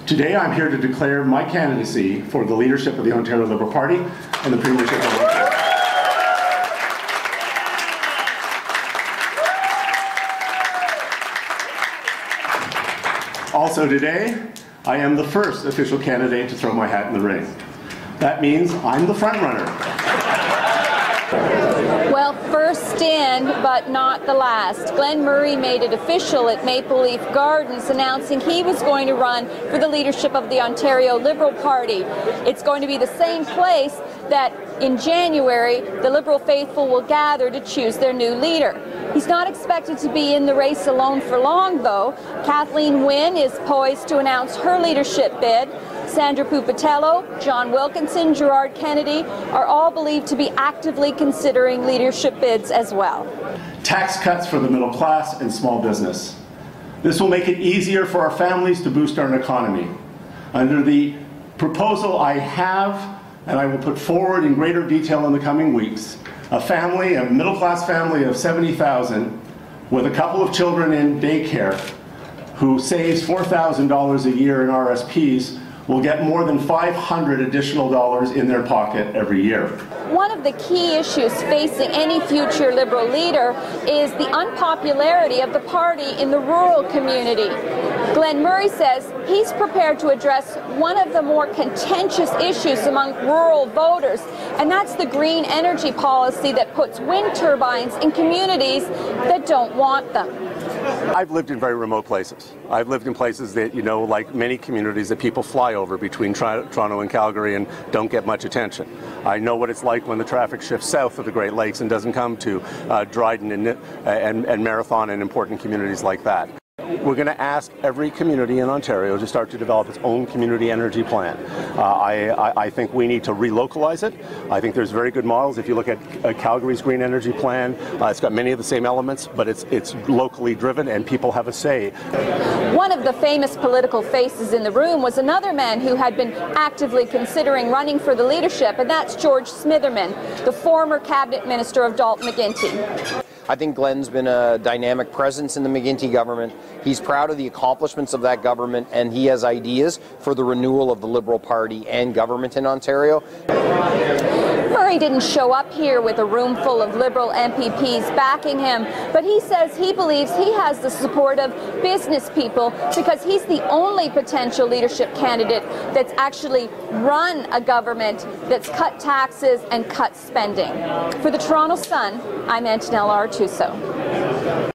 Today I'm here to declare my candidacy for the leadership of the Ontario Liberal Party and the Premiership of Ontario. Also today, I am the first official candidate to throw my hat in the ring. That means I'm the front runner. Well, first in, but not the last. Glen Murray made it official at Maple Leaf Gardens, announcing he was going to run for the leadership of the Ontario Liberal Party. It's going to be the same place that in January the Liberal faithful will gather to choose their new leader. He's not expected to be in the race alone for long, though. Kathleen Wynne is poised to announce her leadership bid. Sandra Pupatello, John Wilkinson, Gerard Kennedy are all believed to be actively considering leadership bids as well. Tax cuts for the middle class and small business. This will make it easier for our families to boost our economy. Under the proposal I have, and I will put forward in greater detail in the coming weeks, a middle class family of 70,000 with a couple of children in daycare who saves $4,000 a year in RSPs will get more than $500 additional in their pocket every year. One of the key issues facing any future Liberal leader is the unpopularity of the party in the rural community. Glen Murray says he's prepared to address one of the more contentious issues among rural voters, and that's the green energy policy that puts wind turbines in communities that don't want them. I've lived in very remote places. I've lived in places that, you know, like many communities that people fly over between Toronto and Calgary and don't get much attention. I know what it's like when the traffic shifts south of the Great Lakes and doesn't come to Dryden and Marathon and important communities like that. We're going to ask every community in Ontario to start to develop its own community energy plan. I think we need to relocalize it. I think there's very good models. If you look at Calgary's green energy plan, it's got many of the same elements, but it's locally driven and people have a say. One of the famous political faces in the room was another man who had been actively considering running for the leadership, and that's George Smitherman, the former cabinet minister of Dalton McGuinty. I think Glen's been a dynamic presence in the McGuinty government. He's proud of the accomplishments of that government, and he has ideas for the renewal of the Liberal Party and government in Ontario. Murray didn't show up here with a room full of Liberal MPPs backing him, but he says he believes he has the support of business people because he's the only potential leadership candidate that's actually run a government that's cut taxes and cut spending. For the Toronto Sun, I'm Antonella Artuso.